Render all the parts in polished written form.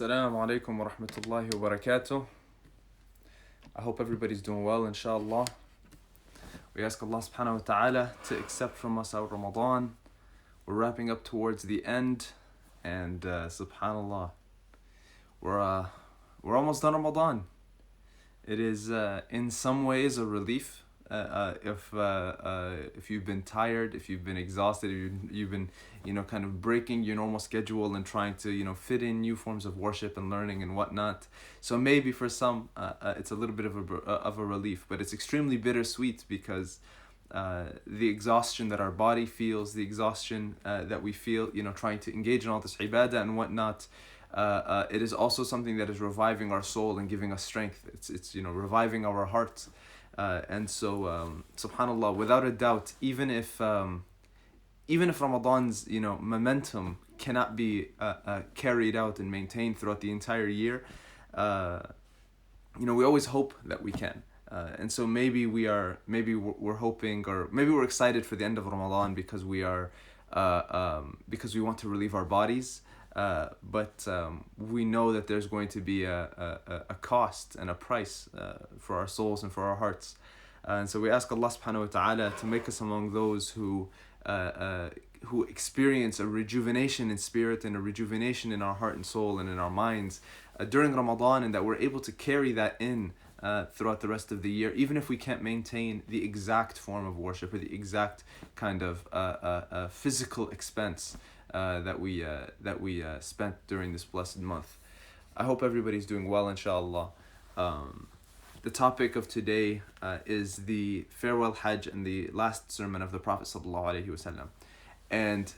Assalamu alaikum wa rahmatullahi wa barakatuh. I hope everybody's doing well, inshallah. We ask Allah subhanahu wa ta'ala to accept from us our Ramadan. We're wrapping up towards the end, and subhanallah, we're almost done Ramadan. It is in some ways a relief. If you've been tired, if you've been exhausted, if you've been kind of breaking your normal schedule and trying to fit in new forms of worship and learning and whatnot, so maybe for some it's a little bit of a relief, but it's extremely bittersweet because the exhaustion that our body feels, the exhaustion that we feel trying to engage in all this ibadah and whatnot, it is also something that is reviving our soul and giving us strength. It's reviving our hearts. And so, subhanallah, without a doubt, even if Ramadan's momentum cannot be carried out and maintained throughout the entire year, we always hope that we can. And so maybe we're hoping, or maybe we're excited for the end of Ramadan because we want to relieve our bodies. But we know that there's going to be a cost and a price for our souls and for our hearts. And so we ask Allah subhanahu wa ta'ala to make us among those who experience a rejuvenation in spirit and a rejuvenation in our heart and soul and in our minds during Ramadan, and that we're able to carry that in throughout the rest of the year, even if we can't maintain the exact form of worship or the exact kind of physical expense that we spent during this blessed month. I hope everybody's doing well, inshallah. The topic of today is the farewell Hajj and the last sermon of the Prophet ﷺ. And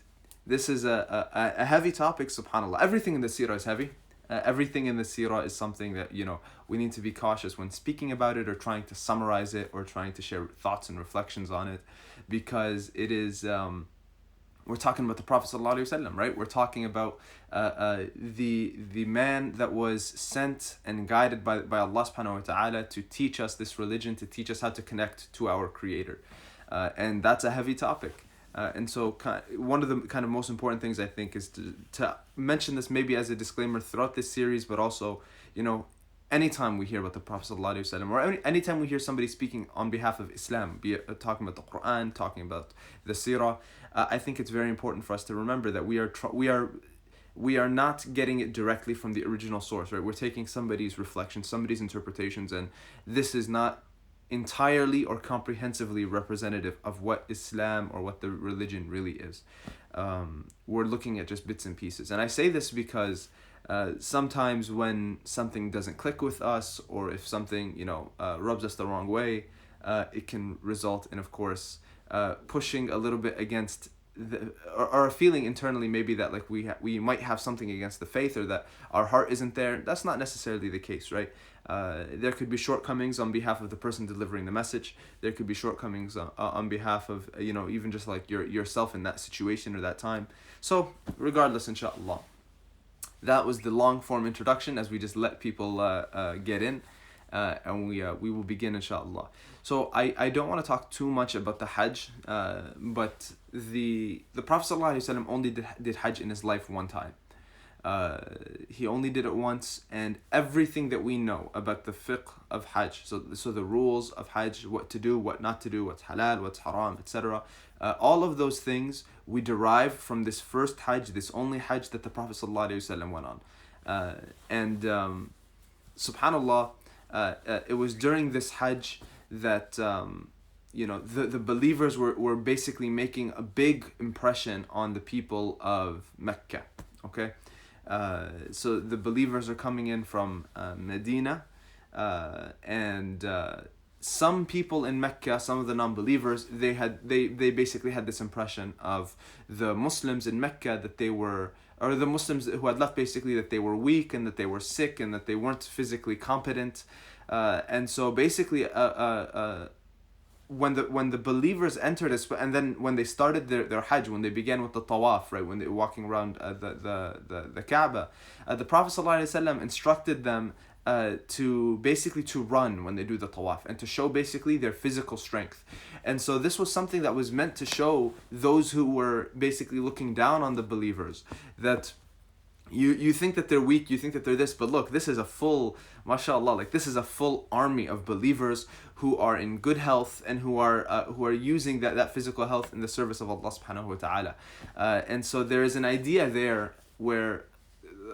this is a heavy topic, subhanAllah. Everything in the seerah is heavy. Everything in the seerah is something that we need to be cautious when speaking about it or trying to summarize it or trying to share thoughts and reflections on it, because it is we're talking about the Prophet ﷺ, right? We're talking about the man that was sent and guided by Allah subhanahu wa ta'ala to teach us this religion, to teach us how to connect to our Creator. And that's a heavy topic. And so one of the kind of most important things, I think, is to mention this maybe as a disclaimer throughout this series, but also, anytime we hear about the Prophet ﷺ, or anytime we hear somebody speaking on behalf of Islam, be it talking about the Quran, talking about the seerah, I think it's very important for us to remember that we are not getting it directly from the original source, right? We're taking somebody's reflections, somebody's interpretations, and this is not entirely or comprehensively representative of what Islam or what the religion really is. We're looking at just bits and pieces. And I say this because sometimes when something doesn't click with us, or if something rubs us the wrong way, it can result in, of course, pushing a little bit against or a feeling internally maybe that like we might have something against the faith, or that our heart isn't there. That's not necessarily the case, right? There could be shortcomings on behalf of the person delivering the message. There could be shortcomings on behalf of even just like yourself in that situation or that time. So regardless, inshallah, that was the long form introduction as we just let people get in, and we will begin, inshallah. So I don't want to talk too much about the Hajj, but the Prophet ﷺ only did Hajj in his life one time. He only did it once, and everything that we know about the fiqh of Hajj, so the rules of Hajj, what to do, what not to do, what's halal, what's haram, etc., all of those things we derive from this first Hajj, this only Hajj that the Prophet ﷺ went on. And subhanallah, it was during this Hajj that the believers were basically making a big impression on the people of Mecca. Okay, so the believers are coming in from Medina, and some people in Mecca, some of the non-believers, they basically had this impression of the Muslims in Mecca that they were, or the Muslims who had left, basically that they were weak and that they were sick and that they weren't physically competent. And so basically, when the believers entered this, and then when they started their Hajj, when they began with the tawaf, right, when they were walking around the Kaaba, the Prophet ﷺ instructed them to run when they do the tawaf, and to show basically their physical strength. And so this was something that was meant to show those who were basically looking down on the believers that you think that they're weak, you think that they're this, but look, this is a full, mashallah, like this is a full army of believers who are in good health and who are using that physical health in the service of Allah subhanahu wa ta'ala. And so there is an idea there where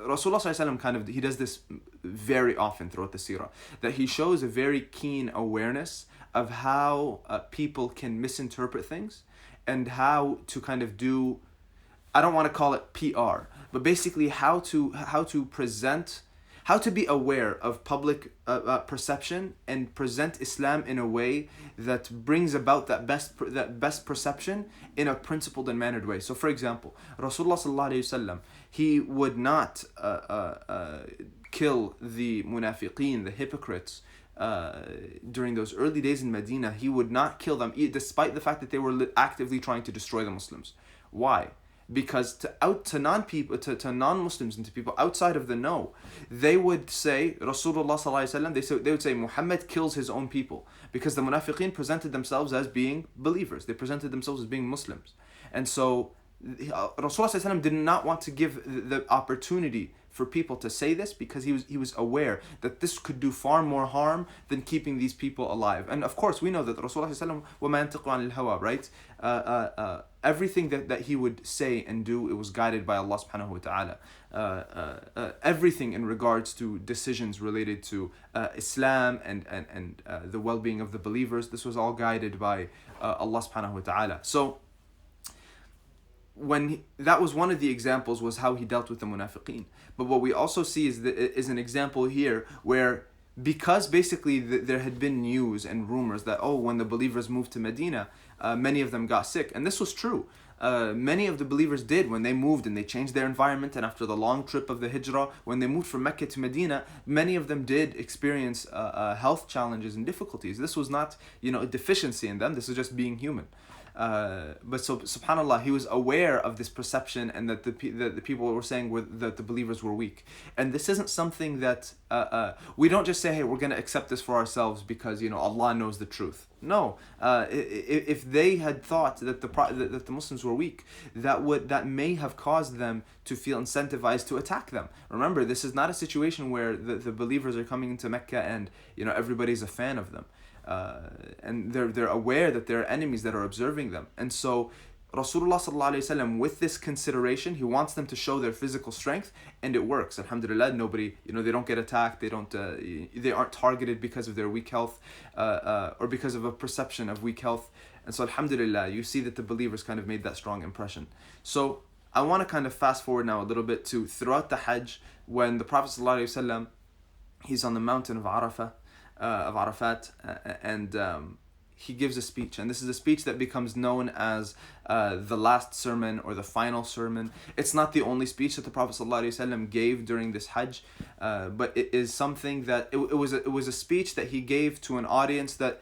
Rasulullah sallallahu alaihi wasallam kind of, he does this very often throughout the seerah, that he shows a very keen awareness of how people can misinterpret things and how to kind of do, I don't want to call it PR, but basically how to present, how to be aware of public perception and present Islam in a way that brings about that best perception in a principled and mannered way. So, for example, Rasulullah sallallahu alaihi wasallam, he would not kill the munafiqeen, the hypocrites. During those early days in Medina, he would not kill them, despite the fact that they were actively trying to destroy the Muslims. Why? Because to non-Muslims and to people outside of the know, they would say Rasulullah sallallahu alaihi wasallam, they would say Muhammad kills his own people, because the munafiqeen presented themselves as being believers, they presented themselves as being Muslims, and so Rasulullah sallallahu alaihi wasallam did not want to give the opportunity for people to say this, because he was aware that this could do far more harm than keeping these people alive. And of course we know that Rasulullah sallallahu alaihi wasallam وَمَا يَنْطِقُ عَنِ الْهَوَىٰ, right? Everything that he would say and do, it was guided by Allah subhanahu wa ta'ala. Everything in regards to decisions related to Islam and the well-being of the believers, this was all guided by Allah subhanahu wa ta'ala. So that was one of the examples, was how he dealt with the munafiqeen. But what we also see is an example here where, because basically there had been news and rumors that, when the believers moved to Medina, many of them got sick. And this was true. Many of the believers did, when they moved and they changed their environment, and after the long trip of the hijrah, when they moved from Mecca to Medina, many of them did experience health challenges and difficulties. This was not, a deficiency in them. This is just being human. But so, subhanAllah, he was aware of this perception, and that the people were saying that the believers were weak. And this isn't something that we don't just say, hey, we're going to accept this for ourselves because Allah knows the truth. No, if they had thought that the Muslims were weak, that may have caused them to feel incentivized to attack them. Remember, this is not a situation where the believers are coming into Mecca and everybody's a fan of them. And they're aware that there are enemies that are observing them. And so Rasulullah sallallahu alaihi wasallam, with this consideration, he wants them to show their physical strength, and it works. Alhamdulillah, nobody, they don't get attacked, they aren't targeted because of their weak health, or because of a perception of weak health. And so alhamdulillah, you see that the believers kind of made that strong impression. So I want to kind of fast forward now a little bit to throughout the Hajj, when the Prophet sallallahu alaihi wasallam, he's on the mountain of Arafat, and he gives a speech, and this is a speech that becomes known as the last sermon or the final sermon. It's not the only speech that the Prophet ﷺ gave during this Hajj, but it is something that it was a speech that he gave to an audience that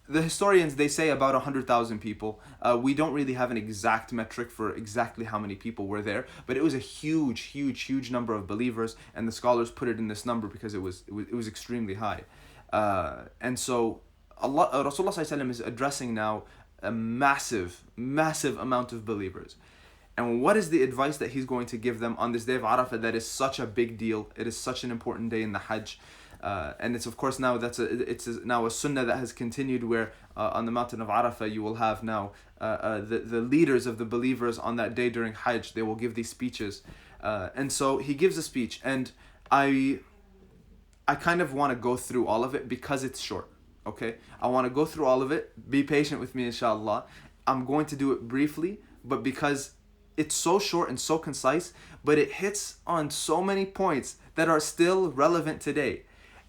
the historians, they say about 100,000 people. We don't really have an exact metric for exactly how many people were there, but it was a huge number of believers, and the scholars put it in this number because it was extremely high. And so Rasulullah ﷺ is addressing now a massive amount of believers. And what is the advice that he's going to give them on this day of Arafah that is such a big deal? It is such an important day in the Hajj. And it's of course now it's now a sunnah that has continued, where on the mountain of Arafah you will have now the leaders of the believers on that day during Hajj. They will give these speeches. And so he gives a speech, and I kind of want to go through all of it because it's short. Okay, I want to go through all of it. Be patient with me, inshallah. I'm going to do it briefly, but because it's so short and so concise, but it hits on so many points that are still relevant today.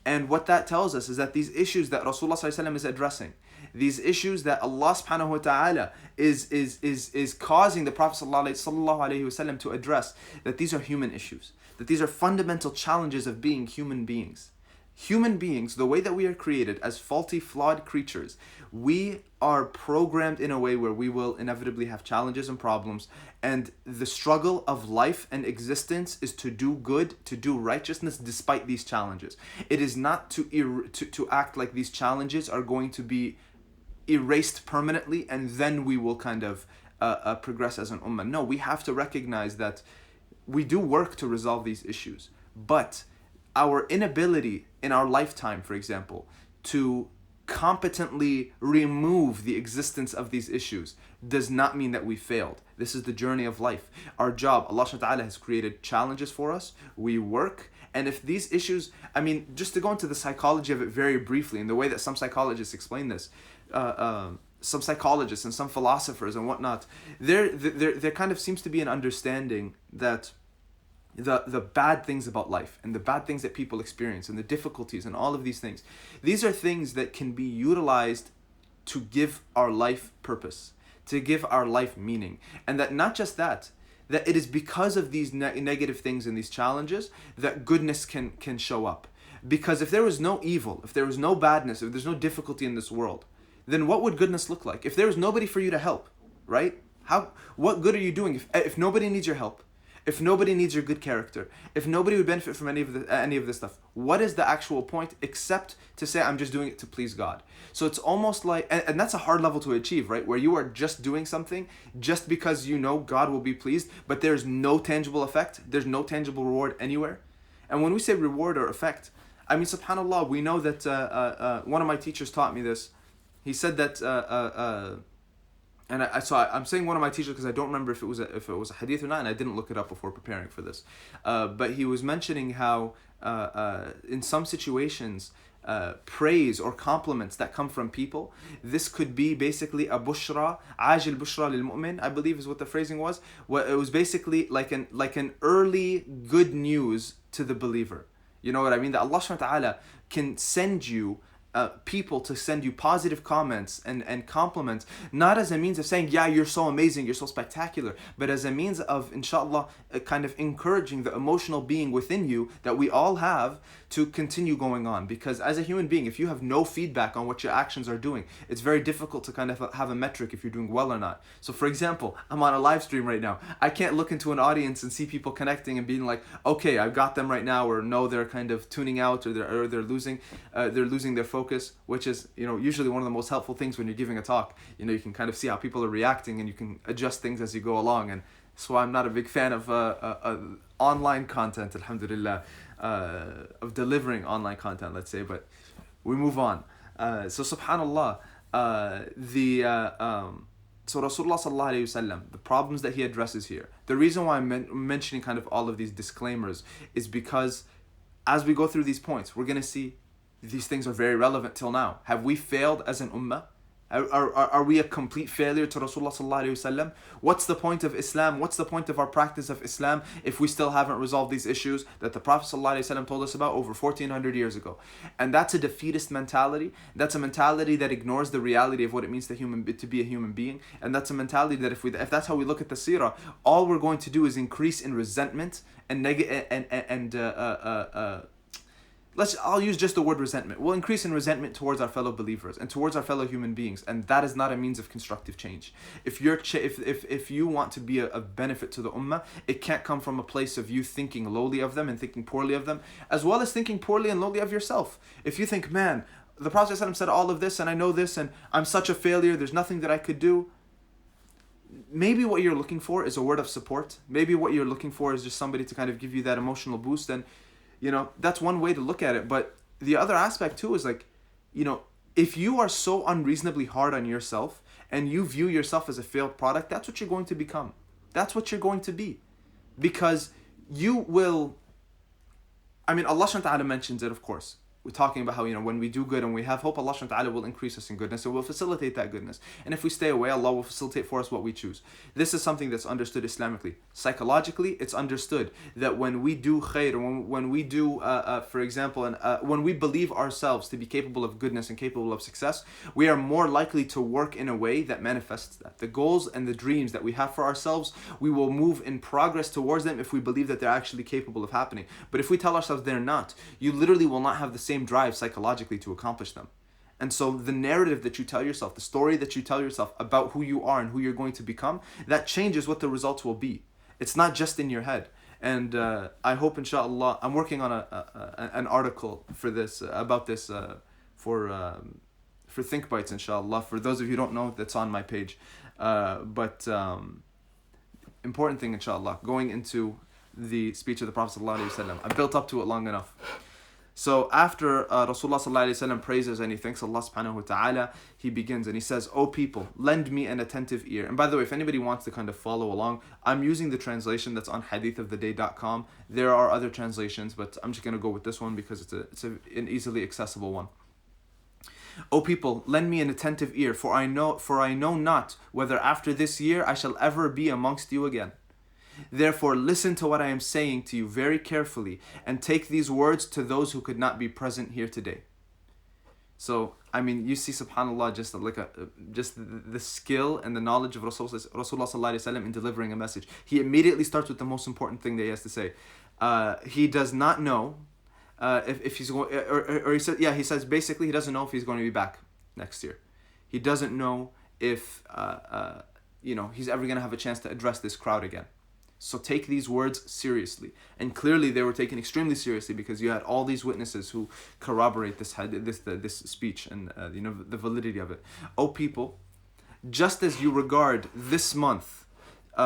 And what that tells us is that these issues that Rasulullah ﷺ is addressing, these issues that Allah subhanahu wa ta'ala is causing the Prophet ﷺ to address, that these are human issues, that these are fundamental challenges of being human beings. Human beings, the way that we are created as faulty, flawed creatures, we are programmed in a way where we will inevitably have challenges and problems, and the struggle of life and existence is to do good, to do righteousness despite these challenges. It is not to act like these challenges are going to be erased permanently and then we will kind of progress as an ummah. No, we have to recognize that we do work to resolve these issues, but our inability in our lifetime, for example, to competently remove the existence of these issues does not mean that we failed. This is the journey of life. Our job, Allah subhanahu wa ta'ala has created challenges for us. We work, and if these issues, I mean, just to go into the psychology of it very briefly, and the way that some psychologists explain this, some psychologists and some philosophers and whatnot, there kind of seems to be an understanding that the bad things about life and the bad things that people experience and the difficulties and all of these are things that can be utilized to give our life purpose, to give our life meaning. And that not just that it is because of these negative things and these challenges that goodness can show up. Because if there was no evil, if there was no badness, if there's no difficulty in this world, then what would goodness look like? If there was nobody for you to help, right? What good are you doing if nobody needs your help? If nobody needs your good character, if nobody would benefit from any of this stuff, what is the actual point except to say I'm just doing it to please God? So it's almost like, and that's a hard level to achieve, right? Where you are just doing something just because you know God will be pleased, but there's no tangible effect, there's no tangible reward anywhere. And when we say reward or effect, I mean, subhanAllah, we know that one of my teachers taught me this. He said that I'm saying one of my teachers because I don't remember if it was a hadith or not, and I didn't look it up before preparing for this. But he was mentioning how in some situations, praise or compliments that come from people, this could be basically a bushra, ajil bushra lil mu'min, I believe is what the phrasing was. It was basically like an early good news to the believer. You know what I mean? That Allah subhanahu wa ta'ala can send you people to send you positive comments and compliments, not as a means of saying, yeah, you're so amazing, you're so spectacular, but as a means of, inshallah, kind of encouraging the emotional being within you that we all have to continue going on. Because as a human being, if you have no feedback on what your actions are doing, it's very difficult to kind of have a metric if you're doing well or not. So for example, I'm on a live stream right now. I can't look into an audience and see people connecting and being like, okay, I've got them right now, or no, they're kind of tuning out, or they're losing their focus, which is, you know, usually one of the most helpful things when you're giving a talk. You know, you can kind of see how people are reacting and you can adjust things as you go along. And so I'm not a big fan of online content, alhamdulillah, of delivering online content, let's say, but we move on. So subhanallah, so Rasulullah sallallahu alayhi wasallam, the problems that he addresses here, the reason why I'm mentioning kind of all of these disclaimers is because as we go through these points, we're going to see these things are very relevant till now. Have we failed as an ummah? Are we a complete failure to Rasulullah sallallahu alayhi wasallam? What's the point of Islam? What's the point of our practice of Islam if we still haven't resolved these issues that the Prophet sallallahu alayhi wasallam told us about over 1400 years ago? And that's a defeatist mentality. That's a mentality that ignores the reality of what it means to be a human being. And that's a mentality that if that's how we look at the seerah, all we're going to do is increase in resentment and I'll use just the word resentment. We'll increase in resentment towards our fellow believers and towards our fellow human beings, and that is not a means of constructive change. If you want to be a benefit to the ummah, it can't come from a place of you thinking lowly of them and thinking poorly of them, as well as thinking poorly and lowly of yourself. If you think, man, the Prophet ﷺ said all of this and I know this and I'm such a failure, there's nothing that I could do, maybe what you're looking for is a word of support. Maybe what you're looking for is just somebody to kind of give you that emotional boost, and you know, that's one way to look at it. But the other aspect too is like, you know, if you are so unreasonably hard on yourself and you view yourself as a failed product, that's what you're going to become. That's what you're going to be. Because you will, I mean, Allah subhanahu wa ta'ala mentions it, of course. We're talking about how, you know, when we do good and we have hope, Allah subhanahu wa ta'ala will increase us in goodness and will facilitate that goodness. And if we stay away, Allah will facilitate for us what we choose. This is something that's understood Islamically. Psychologically, it's understood that when we do khair, when we do, for example, when we believe ourselves to be capable of goodness and capable of success, we are more likely to work in a way that manifests that. The goals and the dreams that we have for ourselves, we will move in progress towards them if we believe that they're actually capable of happening. But if we tell ourselves they're not, you literally will not have the same drive psychologically to accomplish them. And so the narrative that you tell yourself, the story that you tell yourself about who you are and who you're going to become, that changes what the results will be. It's not just in your head. And I hope, inshallah, I'm working on an article for this, about this, for Think Bites, inshallah. For those of you who don't know, that's on my page. But important thing, inshallah, going into the speech of the Prophet ﷺ. I've built up to it long enough. So after Rasulullah ﷺ praises and he thanks Allah subhanahu wa ta'ala, he begins and he says, "O people, lend me an attentive ear." And by the way, if anybody wants to kind of follow along, I'm using the translation that's on hadithoftheday.com. There are other translations, but I'm just going to go with this one because it's an easily accessible one. "O people, lend me an attentive ear, for I know not whether after this year I shall ever be amongst you again. Therefore, listen to what I am saying to you very carefully, and take these words to those who could not be present here today." So, I mean, you see, subhanAllah, just the skill and the knowledge of Rasulullah sallallahu alaihi wasallam in delivering a message. He immediately starts with the most important thing that he has to say. He does not know if he's going, or he says basically he doesn't know if he's going to be back next year. He doesn't know if he's ever going to have a chance to address this crowd again. So take these words seriously. And clearly they were taken extremely seriously because you had all these witnesses who corroborate this speech and the validity of it. "O people, just as you regard this month,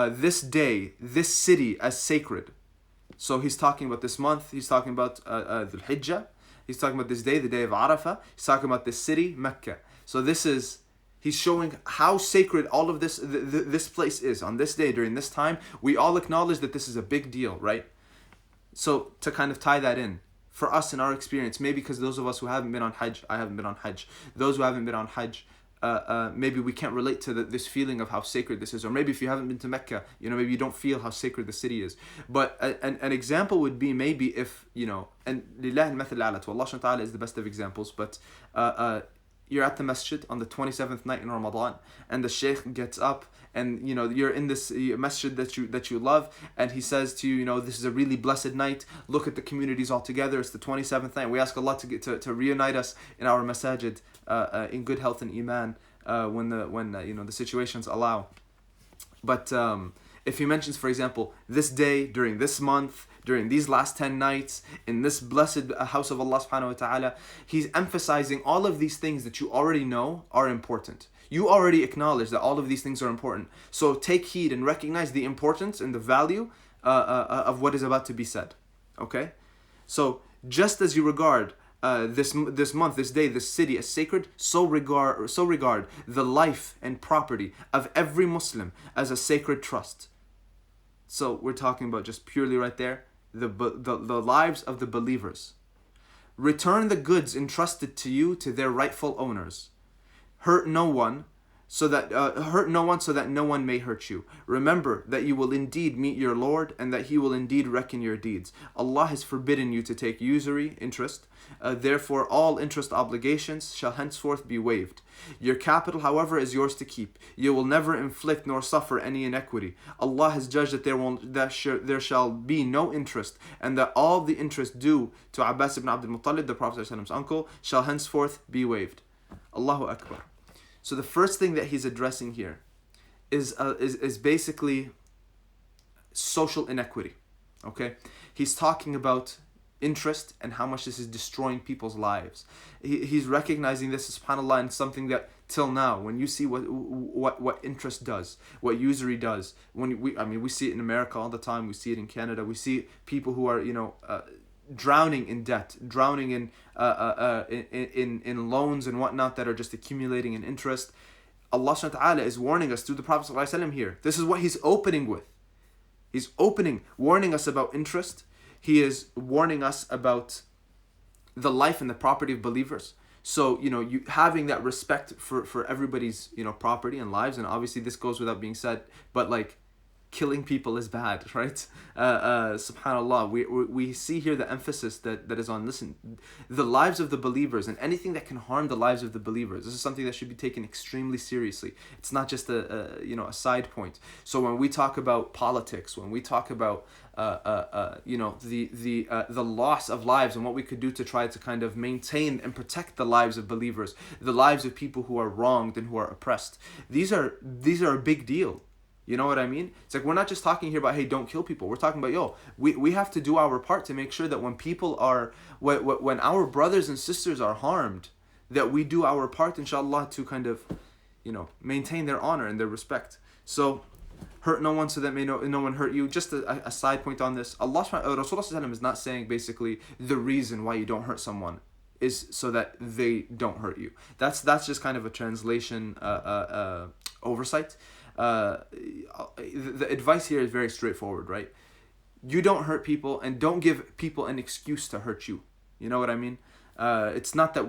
this day, this city as sacred." So he's talking about this month, he's talking about Dhul Hijjah, he's talking about this day, the day of Arafah, he's talking about this city, Mecca. So he's showing how sacred all of this place is. On this day, during this time, we all acknowledge that this is a big deal, right? So to kind of tie that in, for us in our experience, maybe because those of us who haven't been on Hajj, I haven't been on Hajj, those who haven't been on Hajj, maybe we can't relate to this feeling of how sacred this is. Or maybe if you haven't been to Mecca, maybe you don't feel how sacred the city is. But an example would be maybe if, and Lillah al-Mathal ala, to Allah subhanahu wa ta'ala is the best of examples, but you're at the masjid on the 27th night in Ramadan, and the shaykh gets up, and you're in this masjid that you love, and he says to you, this is a really blessed night. Look at the communities all together. It's the 27th night. We ask Allah to reunite us in our masajid in good health and iman when the situations allow. But if he mentions, for example, this day, during this month, during these last 10 nights, in this blessed house of Allah subhanahu wa ta'ala, he's emphasizing all of these things that you already know are important. You already acknowledge that all of these things are important. So take heed and recognize the importance and the value of what is about to be said. Okay? So just as you regard this month, this day, this city as sacred, so regard the life and property of every Muslim as a sacred trust. So we're talking about just purely right there, the lives of the believers. "Return the goods entrusted to you to their rightful owners. Hurt no one so that no one may hurt you. Remember that you will indeed meet your Lord, and that he will indeed reckon your deeds. Allah has forbidden you to take usury, interest. Therefore all interest obligations shall henceforth be waived. Your capital, however, is yours to keep. You will never inflict nor suffer any inequity. Allah has judged that there shall be no interest, and that all the interest due to Abbas ibn Abdul Muttalib, the Prophet's uncle, shall henceforth be waived." Allahu Akbar. So the first thing that he's addressing here is basically social inequity. Okay, he's talking about interest and how much this is destroying people's lives. He's recognizing this, subhanAllah, in something that till now, when you see what interest does, what usury does, we see it in America all the time. We see it in Canada. We see people who are drowning in debt, drowning in loans and whatnot that are just accumulating in interest. Allah subhanahu wa ta'ala is warning us through the Prophet ﷺ here. This is what he's opening with. He's warning us about interest. He is warning us about the life and the property of believers. So, you having that respect for everybody's, property and lives, and obviously this goes without being said, but killing people is bad, right? Subhanallah, we see here the emphasis that is on, listen, the lives of the believers and anything that can harm the lives of the believers. This is something that should be taken extremely seriously. It's not just a side point. So when we talk about politics, when we talk about the loss of lives and what we could do to try to kind of maintain and protect the lives of believers, the lives of people who are wronged and who are oppressed, these are a big deal. You know what I mean? It's we're not just talking here about, hey, don't kill people. We're talking about, we have to do our part to make sure that when people are, when our brothers and sisters are harmed, that we do our part, inshallah, to kind of, maintain their honor and their respect. So, hurt no one so that may no one hurt you. Just a side point on this, Rasulullah is not saying basically the reason why you don't hurt someone is so that they don't hurt you. That's just kind of a translation oversight. The advice here is very straightforward, right? You don't hurt people, and don't give people an excuse to hurt you. You know what I mean? It's not that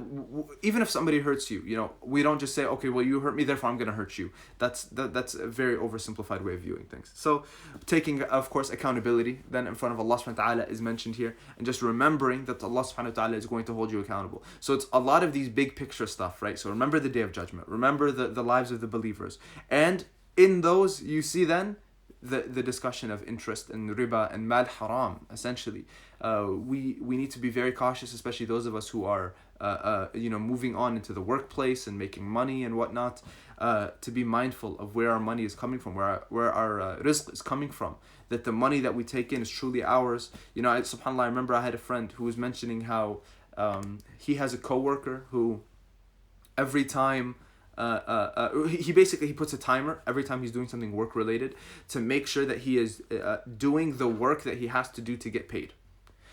even if somebody hurts you, we don't just say, okay, well, you hurt me, therefore I'm gonna hurt you. That's a very oversimplified way of viewing things. So taking, of course, accountability then in front of Allah subhanahu wa ta'ala is mentioned here, and just remembering that Allah subhanahu wa ta'ala is going to hold you accountable. So it's a lot of these big picture stuff, right? So remember the Day of Judgment, remember the lives of the believers, and in those you see then the discussion of interest and riba and mal haram. Essentially, we need to be very cautious, especially those of us who are moving on into the workplace and making money and whatnot, to be mindful of where our money is coming from, where our rizq is coming from, that the money that we take in is truly ours. SubhanAllah, I remember I had a friend who was mentioning how he has a coworker who every time he puts a timer every time he's doing something work related to make sure that he is doing the work that he has to do to get paid.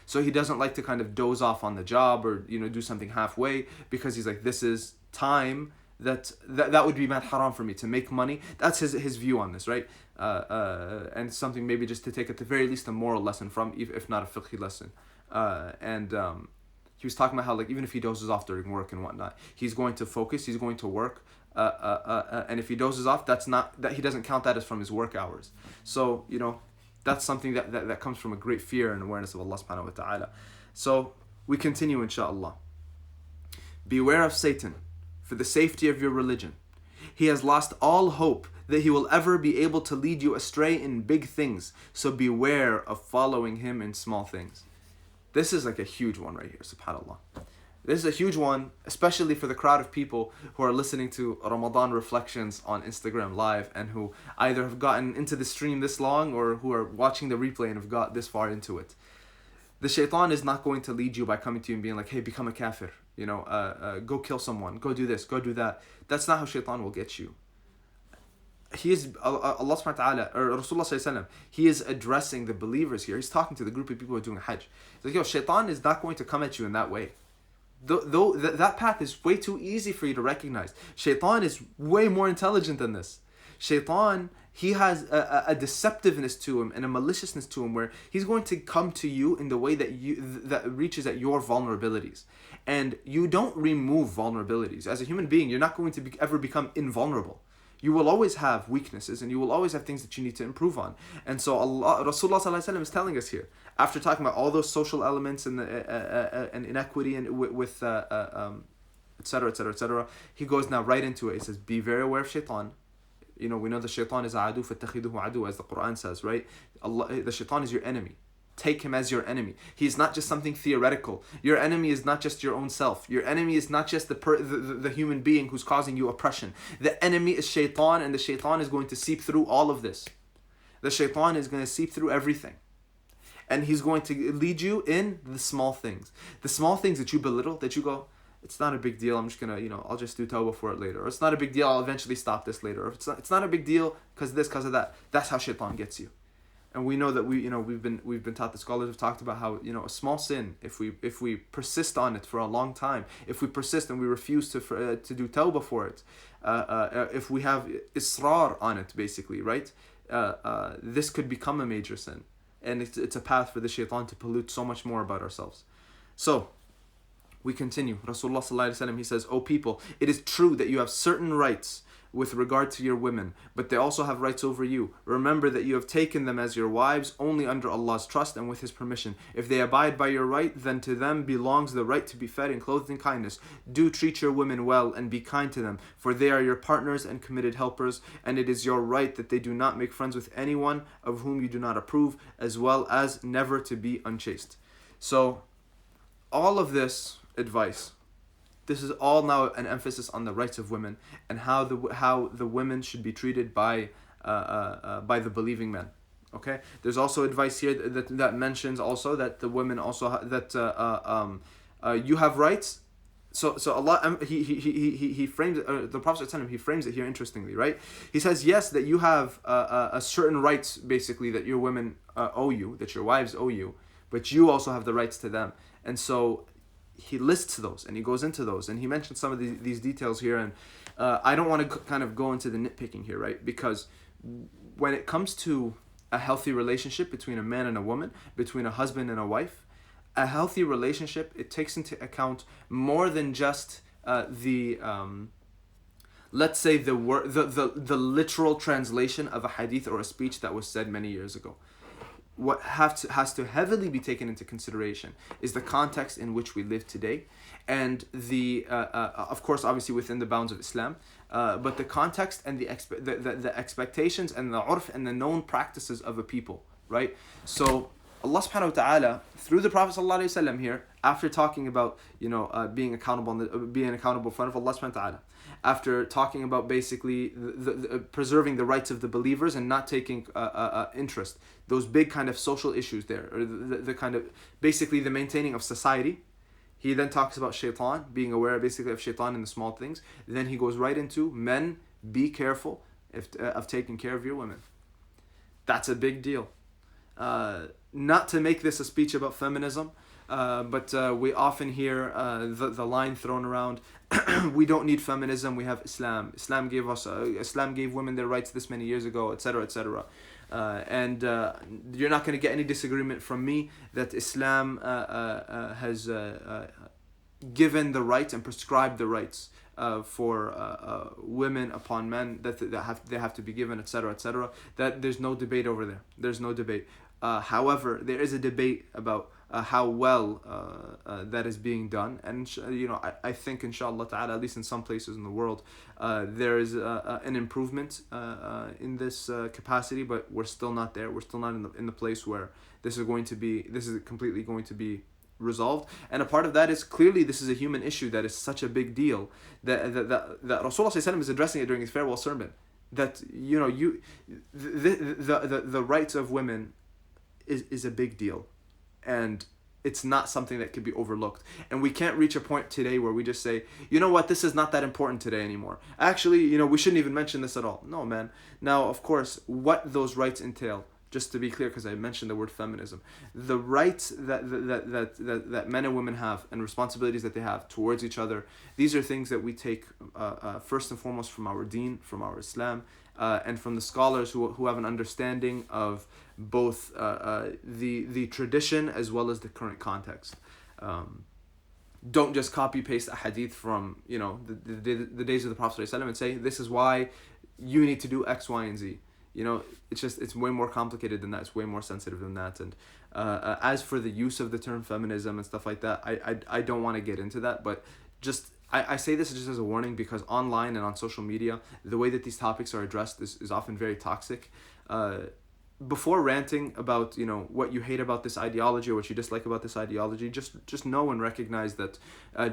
So he doesn't like to kind of doze off on the job or do something halfway, because he's like, this is time that would be mad haram for me to make money. That's his view on this, right? And something maybe just to take at the very least a moral lesson from, if not a fiqhi lesson. He was talking about how, like, even if he dozes off during work and whatnot, he's going to focus, he's going to work, and if he dozes off, that he doesn't count that as from his work hours. So that's something that comes from a great fear and awareness of Allah subhanahu wa ta'ala. So we continue, inshallah. Beware of Satan for the safety of your religion. He has lost all hope that he will ever be able to lead you astray in big things, so beware of following him in small things. This is like a huge one right here, subhanAllah. This is a huge one, especially for the crowd of people who are listening to Ramadan reflections on Instagram Live, and who either have gotten into the stream this long or who are watching the replay and have got this far into it. The shaitan is not going to lead you by coming to you and being like, hey, become a kafir, go kill someone, go do this, go do that. That's not how shaitan will get you. He is, Allah subhanahu wa ta'ala, or Rasulullah sallallahu alaihi wasallam, he is addressing the believers here. He's talking to the group of people who are doing Hajj. He's like, shaitan is not going to come at you in that way. Though that path is way too easy for you to recognize. Shaitan is way more intelligent than this. Shaitan, he has a deceptiveness to him and a maliciousness to him, where he's going to come to you in the way that reaches at your vulnerabilities. And you don't remove vulnerabilities. As a human being, you're not going to ever become invulnerable. You will always have weaknesses, and you will always have things that you need to improve on. And so Rasulullah sallallahu alaihi wasallam is telling us here, after talking about all those social elements and and inequity and with etc., he goes now right into it. He says, be very aware of shaitan. We know the shaitan is adu fattakhiduhu adu, as the Quran says, right? The shaitan is your enemy. Take him as your enemy. He's not just something theoretical. Your enemy is not just your own self. Your enemy is not just the human being who's causing you oppression. The enemy is shaitan, and the shaitan is going to seep through all of this. The shaitan is going to seep through everything. And he's going to lead you in the small things. The small things that you belittle, that you go, it's not a big deal, I'm just going to, I'll just do tawbah for it later. Or it's not a big deal, I'll eventually stop this later. Or it's not a big deal because of this, because of that. That's how shaitan gets you. And we know that we've been taught, the scholars have talked about how, a small sin, if we persist on it for a long time, if we persist and we refuse to do tawbah for it, if we have israr on it, basically, right? This could become a major sin. And it's a path for the shaitan to pollute so much more about ourselves. So, we continue. Rasulullah sallallahu alaihi wasallam, he says, O people, it is true that you have certain rights with regard to your women, but they also have rights over you. Remember that you have taken them as your wives only under Allah's trust and with His permission. If they abide by your right, then to them belongs the right to be fed and clothed in kindness. Do treat your women well and be kind to them, for they are your partners and committed helpers, and it is your right that they do not make friends with anyone of whom you do not approve, as well as never to be unchaste. So, all of this advice, this is all now an emphasis on the rights of women and how the women should be treated by the believing men. Okay, there's also advice here that mentions also that the women also you have rights so Allah he frames the Prophet ﷺ, he frames it here interestingly, right? He says, yes, that you have a certain rights basically that your women owe you, that your wives owe you, but you also have the rights to them. And so he lists those and he goes into those and he mentions some of these details here. And I don't want to kind of go into the nitpicking here, right? Because when it comes to a healthy relationship between a man and a woman, between a husband and a wife, a healthy relationship, it takes into account more than just let's say the literal translation of a hadith or a speech that was said many years ago. What has to heavily be taken into consideration is the context in which we live today, and the of course, obviously within the bounds of Islam, but the context and the expectations and the urf and the known practices of a people, right? So Allah subhanahu wa ta'ala, through the Prophet sallallahu alaihi wasallam here, after talking about being accountable in front of Allah subhanahu wa ta'ala, after talking about basically the preserving the rights of the believers and not taking interest, those big kind of social issues there, or the kind of basically the maintaining of society, he then talks about shaitan, being aware basically of shaitan in the small things. Then he goes right into men, be careful of taking care of your women. That's a big deal. Not to make this a speech about feminism, but we often hear the line thrown around, we don't need feminism, we have Islam. Islam gave women their rights this many years ago, etc., etc. And you're not going to get any disagreement from me that Islam has given the rights and prescribed the rights for women upon men that they have to be given, etc., etc. That there's no debate over there. There's no debate. However, there is a debate about how well that is being done, and I think inshallah ta'ala, at least in some places in the world, there is an improvement in this capacity, but we're still not there. We're still not in the place where this is completely going to be resolved. And a part of that is clearly this is a human issue that is such a big deal that Rasulullah is addressing it during his farewell sermon, that the rights of women is a big deal, and it's not something that can be overlooked. And we can't reach a point today where we just say, you know what, this is not that important today anymore. Actually, we shouldn't even mention this at all. No, man. Now, of course, what those rights entail, just to be clear, because I mentioned the word feminism, the rights that men and women have and responsibilities that they have towards each other, these are things that we take first and foremost from our deen, from our Islam, and from the scholars who have an understanding of both the tradition as well as the current context. Don't just copy paste a hadith from the days of the Prophet ﷺ and say this is why you need to do X, Y, and Z. It's way more complicated than that. It's way more sensitive than that. And as for the use of the term feminism and stuff like that, I don't want to get into that, but just I say this just as a warning, because online and on social media, the way that these topics are addressed is often very toxic. Before ranting about what you hate about this ideology or what you dislike about this ideology, just know and recognize that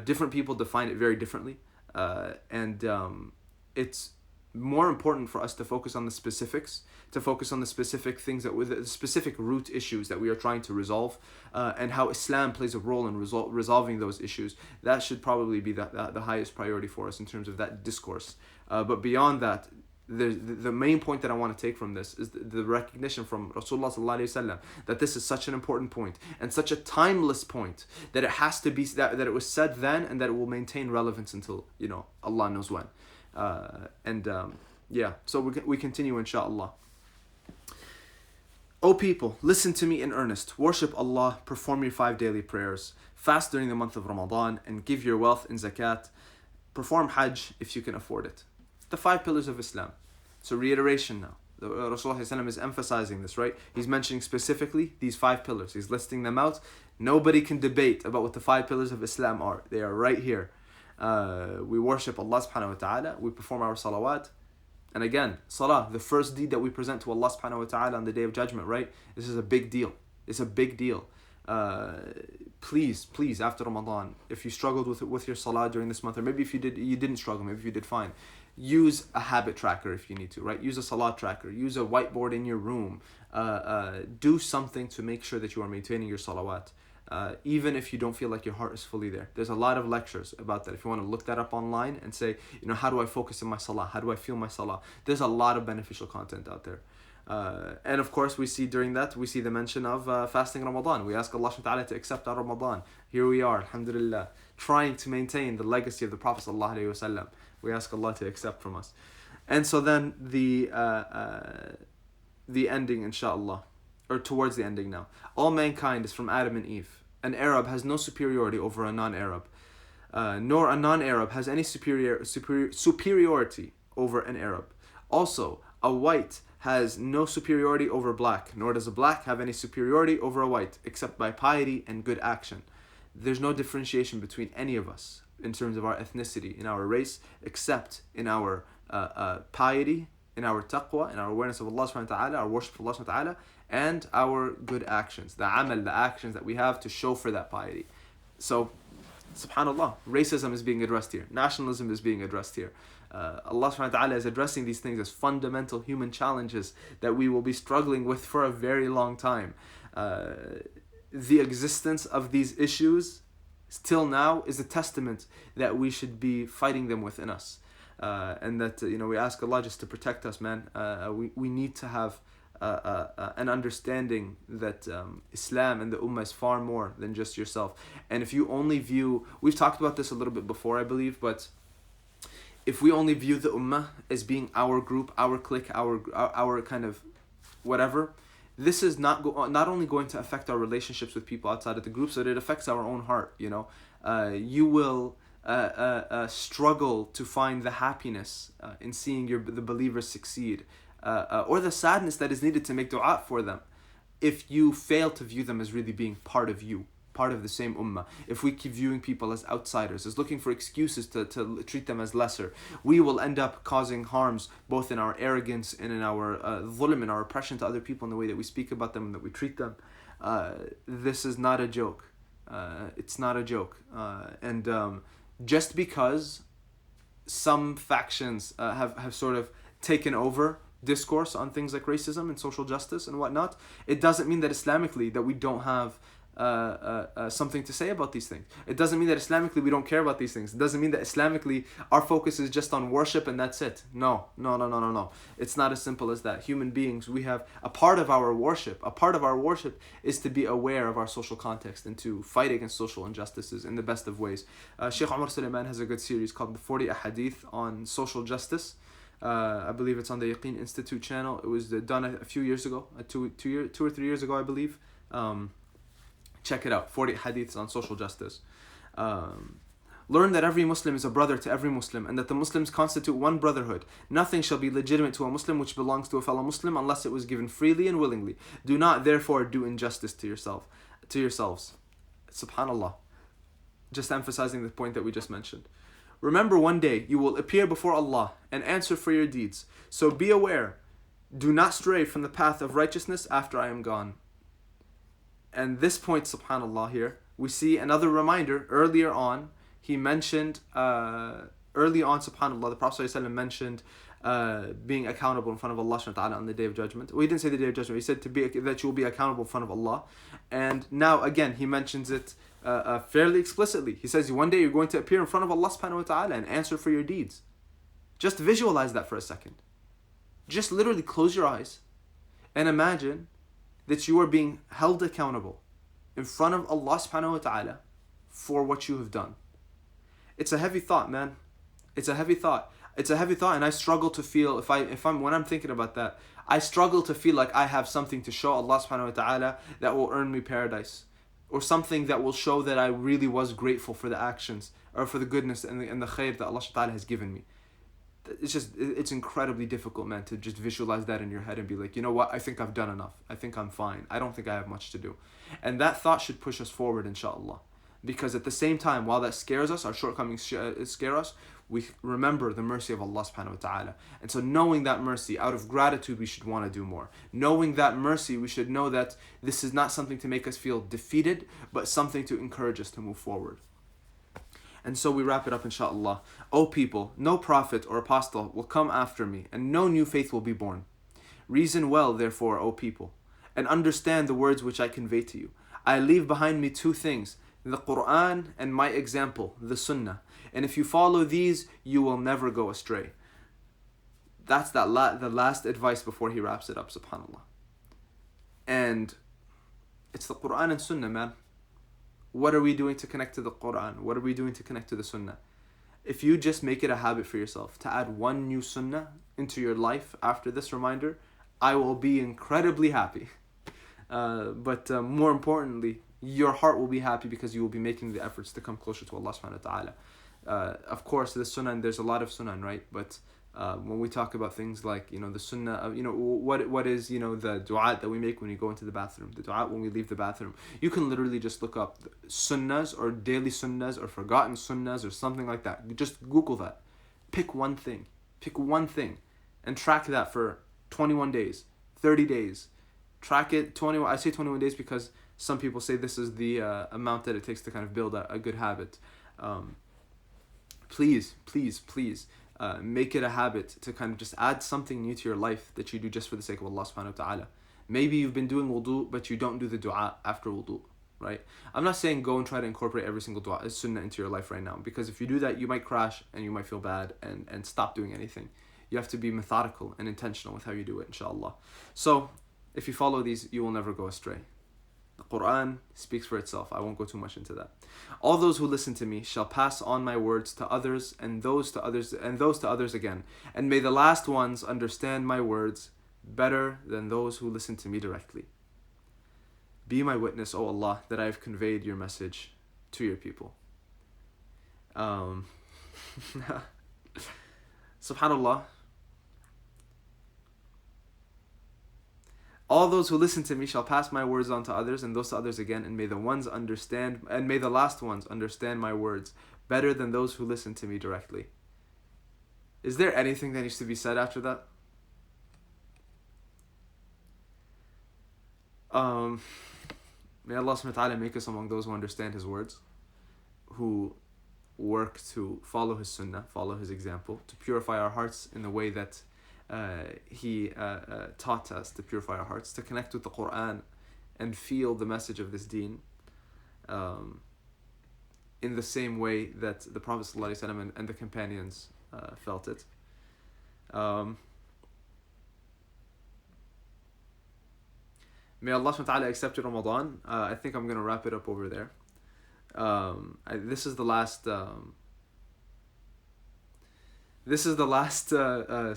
different people define it very differently, and it's more important for us to focus on the specifics, to focus on the specific things with the specific root issues that we are trying to resolve, and how Islam plays a role in resolving those issues. That should probably be the highest priority for us in terms of that discourse. But beyond that, the main point that I want to take from this is the recognition from Rasulullah sallallahu alaihi wasallam that this is such an important point and such a timeless point that it has to be that it was said then, and that it will maintain relevance until Allah knows when. So we continue inshallah. O people, listen to me in earnest. Worship Allah, perform your 5 daily prayers, fast during the month of Ramadan, and give your wealth in zakat. Perform Hajj if you can afford it. The 5 pillars of Islam. So reiteration now. Rasulullah is emphasizing this, right? He's mentioning specifically these 5 pillars. He's listing them out. Nobody can debate about what the 5 pillars of Islam are. They are right here. We worship Allah subhanahu wa ta'ala. We perform our salawat. And again, salah, the first deed that we present to Allah subhanahu wa ta'ala on the Day of Judgment, right? This is a big deal. It's a big deal. Please, after Ramadan, if you struggled with your salah during this month, or maybe if you didn't struggle, maybe if you did fine, use a habit tracker if you need to, right? Use a salah tracker. Use a whiteboard in your room. Do something to make sure that you are maintaining your salawat. even if you don't feel like your heart is fully there. There's a lot of lectures about that. If you want to look that up online and say, how do I focus in my salah? How do I feel my salah? There's a lot of beneficial content out there. And of course, we see the mention of fasting Ramadan. We ask Allah subhanahu wa ta'ala to accept our Ramadan. Here we are, alhamdulillah, trying to maintain the legacy of the Prophet sallallahu alaihi wasallam. We ask Allah to accept from us. And so then the ending, inshallah, or towards the ending now. All mankind is from Adam and Eve. An Arab has no superiority over a non-Arab, nor a non-Arab has any superiority over an Arab. Also, a white has no superiority over black, nor does a black have any superiority over a white, except by piety and good action. There's no differentiation between any of us in terms of our ethnicity, in our race, except in our piety, in our taqwa, in our awareness of Allah subhanahu wa ta'ala, our worship of Allah subhanahu wa ta'ala, and our good actions, the amal, the actions that we have to show for that piety. So, subhanAllah, racism is being addressed here, nationalism is being addressed here. Allah subhanahu wa ta'ala is addressing these things as fundamental human challenges that we will be struggling with for a very long time. The existence of these issues still now is a testament that we should be fighting them within us. And that, we ask Allah just to protect us, man. We need to have an understanding that Islam and the Ummah is far more than just yourself. And if you only view, we've talked about this a little bit before, I believe, but if we only view the Ummah as being our group, our clique, our kind of whatever, this is not only going to affect our relationships with people outside of the groups, but it affects our own heart. You will struggle to find the happiness in seeing the believers succeed, or the sadness that is needed to make dua for them, if you fail to view them as really being part of you, part of the same ummah. If we keep viewing people as outsiders, as looking for excuses to treat them as lesser, we will end up causing harms both in our arrogance and in our dhulm, in our oppression to other people, in the way that we speak about them and that we treat them. This is not a joke. It's not a joke. And just because some factions have sort of taken over discourse on things like racism and social justice and whatnot, it doesn't mean that Islamically that we don't have something to say about these things. It doesn't mean that Islamically we don't care about these things. It doesn't mean that Islamically our focus is just on worship and that's it. No. It's not as simple as that. Human beings, we have a part of our worship. A part of our worship is to be aware of our social context and to fight against social injustices in the best of ways. Sheikh Omar Suleiman has a good series called the 40 Ahadith on social justice. I believe it's on the Yaqeen Institute channel. It was done a few years ago, 2 or 3 years ago, I believe. Check it out, 40 hadiths on social justice. Learn that every Muslim is a brother to every Muslim, and that the Muslims constitute one brotherhood. Nothing shall be legitimate to a Muslim which belongs to a fellow Muslim unless it was given freely and willingly. Do not therefore do injustice to yourselves. Subhanallah. Just emphasizing the point that we just mentioned. Remember, one day you will appear before Allah and answer for your deeds. So be aware. Do not stray from the path of righteousness after I am gone. And this point, subhanallah, here, we see another reminder. Earlier on, he mentioned, subhanallah, the Prophet ﷺ mentioned being accountable in front of Allah subhanahu wa ta'ala on the Day of Judgment. Well, he didn't say the Day of Judgment. He said that you will be accountable in front of Allah. And now, again, he mentions it fairly explicitly. He says, one day you're going to appear in front of Allah subhanahu wa ta'ala and answer for your deeds. Just visualize that for a second. Just literally close your eyes and imagine that you are being held accountable in front of Allah subhanahu wa ta'ala for what you have done. It's a heavy thought, man. It's a heavy thought. And I struggle to feel, when I'm thinking about that, I struggle to feel like I have something to show Allah subhanahu wa ta'ala that will earn me paradise, or something that will show that I really was grateful for the actions or for the goodness and the khair that Allah subhanahu wa ta'ala has given me. It's incredibly difficult, man, to just visualize that in your head and be like, you know what, I think I've done enough. I think I'm fine. I don't think I have much to do. And that thought should push us forward, inshallah. Because at the same time, while that scares us, our shortcomings scare us, we remember the mercy of Allah subhanahu wa ta'ala. And so knowing that mercy, out of gratitude, we should want to do more. Knowing that mercy, we should know that this is not something to make us feel defeated, but something to encourage us to move forward. And so we wrap it up, inshallah. O people, no prophet or apostle will come after me, and no new faith will be born. Reason well, therefore, O people, and understand the words which I convey to you. I leave behind me two things, the Quran and my example, the Sunnah. And if you follow these, you will never go astray. That's the last advice before he wraps it up, subhanAllah. And it's the Quran and Sunnah, man. What are we doing to connect to the Quran? What are we doing to connect to the Sunnah? If you just make it a habit for yourself to add one new Sunnah into your life after this reminder, I will be incredibly happy. But more importantly, your heart will be happy because you will be making the efforts to come closer to Allah subhanahu wa ta'ala. Of course, the Sunnah, there's a lot of Sunnah, right? But when we talk about things like, the Sunnah of, what is, the dua that we make when we go into the bathroom, the dua when we leave the bathroom, you can literally just look up Sunnahs or daily Sunnahs or forgotten Sunnahs or something like that. You just Google that. Pick one thing and track that for 21 days, 30 days. Track it, I say 21 days because some people say this is the amount that it takes to kind of build a good habit. Please, make it a habit to kind of just add something new to your life that you do just for the sake of Allah subhanahu wa ta'ala. Maybe you've been doing wudu, but you don't do the dua after wudu, right? I'm not saying go and try to incorporate every single dua as sunnah into your life right now, because if you do that, you might crash and you might feel bad and stop doing anything. You have to be methodical and intentional with how you do it, inshallah. So, if you follow these, you will never go astray. The Quran speaks for itself. I won't go too much into that. All those who listen to me shall pass on my words to others, and those to others again. And may the last ones understand my words better than those who listen to me directly. Be my witness, O Allah, that I have conveyed your message to your people. Subhanallah. All those who listen to me shall pass my words on to others, and those to others again, and may the last ones understand my words better than those who listen to me directly. Is there anything that needs to be said after that? May Allah subhanahu wa ta'ala make us among those who understand His words, who work to follow His sunnah, follow His example, to purify our hearts in the way that He taught us to purify our hearts, to connect with the Quran and feel the message of this deen in the same way that the Prophet ﷺ and the companions felt it. May Allah subhanahu wa ta'ala accept your Ramadan. I think I'm going to wrap it up over there. This is the last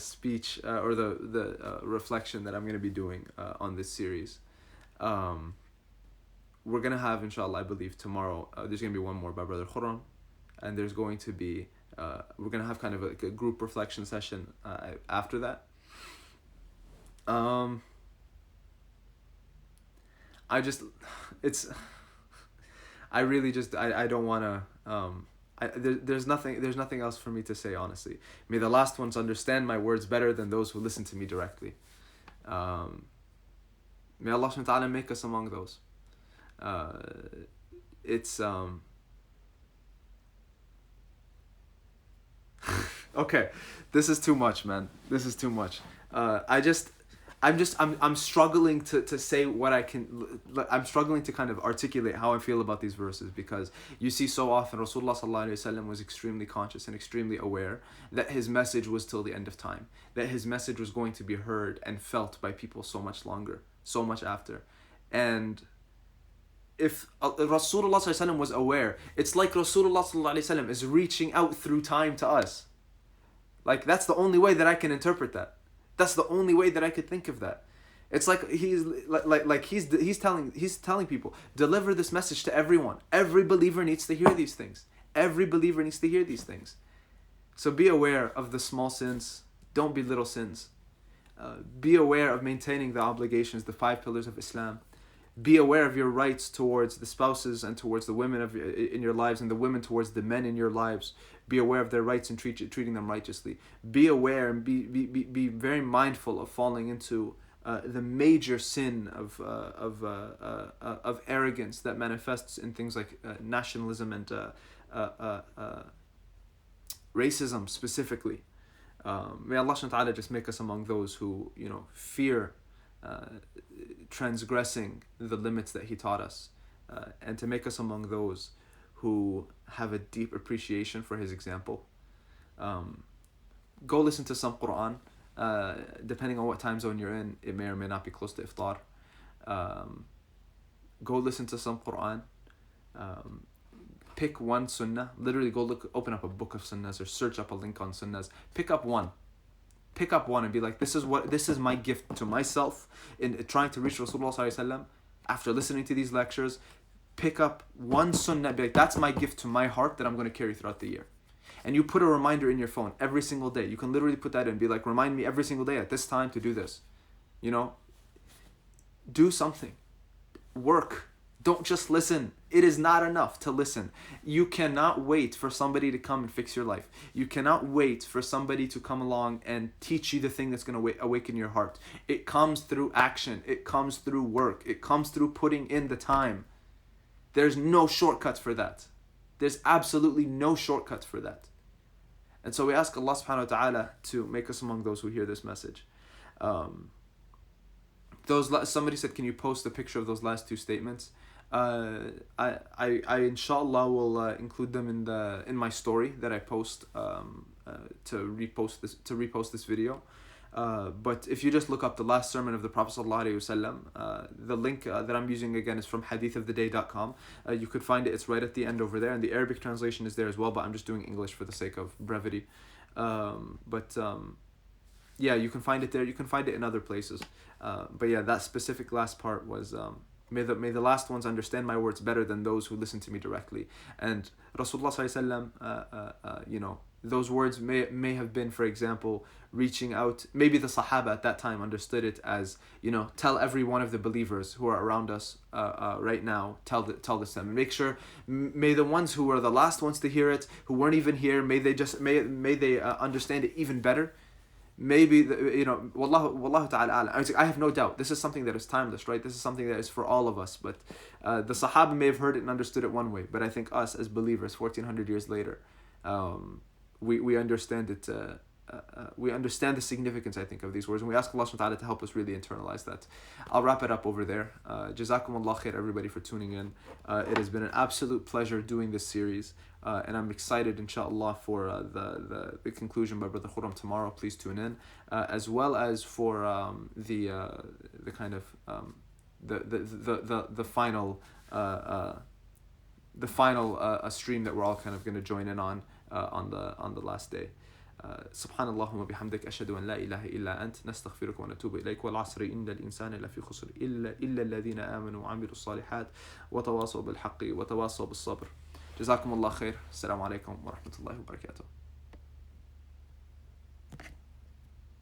speech or the reflection that I'm going to be doing on this series. We're going to have, inshallah, I believe tomorrow, there's going to be one more by Brother Khurram, and there's going to be, we're going to have kind of a group reflection session after that. I don't want to, there's nothing else for me to say, honestly. May the last ones understand my words better than those who listen to me directly. May Allah subhanahu wa ta'ala make us among those. Okay, this is too much, man. This is too much. I'm struggling to say what I can. I'm struggling to kind of articulate how I feel about these verses, because you see so often Rasulullah sallallahu alaihi wasallam was extremely conscious and extremely aware that his message was till the end of time, that his message was going to be heard and felt by people so much longer, so much after. And if Rasulullah sallallahu alaihi wasallam was aware, it's like Rasulullah sallallahu alaihi wasallam is reaching out through time to us. Like, that's the only way that I can interpret that. That's the only way that I could think of that. It's like he's telling people, deliver this message to everyone. Every believer needs to hear these things. Every believer needs to hear these things. So be aware of the small sins. Don't be little sins. Be aware of maintaining the obligations, the 5 pillars of Islam. Be aware of your rights towards the spouses and towards the women in your lives, and the women towards the men in your lives. Be aware of their rights and treating them righteously. Be aware and be very mindful of falling into the major sin of arrogance that manifests in things like nationalism and racism specifically. May Allah subhanahu wa ta'ala just make us among those who fear transgressing the limits that He taught us, and to make us among those who have a deep appreciation for his example. Go listen to some Quran. Depending on what time zone you're in, it may or may not be close to iftar. Go listen to some Quran. Pick one sunnah. Literally go open up a book of sunnahs or search up a link on sunnahs. Pick up one and be like, this is my gift to myself in trying to reach Rasulullah sallallahu alaihi wasallam. After listening to these lectures, pick up one sunnah, be like, that's my gift to my heart that I'm going to carry throughout the year. And you put a reminder in your phone every single day. You can literally put that in and be like, remind me every single day at this time to do this. Do something. Work. Don't just listen. It is not enough to listen. You cannot wait for somebody to come and fix your life. You cannot wait for somebody to come along and teach you the thing that's going to awaken your heart. It comes through action. It comes through work. It comes through putting in the time. There's no shortcuts for that. There's absolutely no shortcuts for that. And so we ask Allah subhanahu wa ta'ala to make us among those who hear this message. Somebody said, can you post a picture of those last two statements? I inshallah will include them in my story that I post to repost this video. But if you just look up the last sermon of the Prophet ﷺ, the link that I'm using again is from hadithoftheday.com. You could find it. It's right at the end over there, and the Arabic translation is there as well, but I'm just doing English for the sake of brevity. Yeah, you can find it there. You can find it in other places. But yeah, that specific last part was may the last ones understand my words better than those who listen to me directly. And Rasulullah ﷺ, those words may have been, for example, reaching out. Maybe the Sahaba at that time understood it as, tell every one of the believers who are around us right now, tell this to them. Make sure, may the ones who were the last ones to hear it, who weren't even here, may they understand it even better. Maybe, wallahu ta'ala alam. I have no doubt. This is something that is timeless, right? This is something that is for all of us. But the Sahaba may have heard it and understood it one way. But I think us as believers, 1400 years later, we understand it. We understand the significance, I think, of these words, and we ask Allah subhanahu wa ta'ala to help us really internalize that. I'll wrap it up over there. Jazakumullah khair, everybody, for tuning in. It has been an absolute pleasure doing this series, and I'm excited, inshallah, for the conclusion by Brother Khurram tomorrow. Please tune in, as well as for the kind of the final stream that we're all kind of going to join in on the last day. سبحان اللهم وبحمدك أشهد أن لا إله إلا أنت نستغفرك ونتوب إليك والعصر إن الإنسان لفي خسر إلا الذين آمنوا وعملوا الصالحات وتواصوا بالحق وتواصوا بالصبر. جزاكم الله خير. السلام عليكم ورحمة الله وبركاته.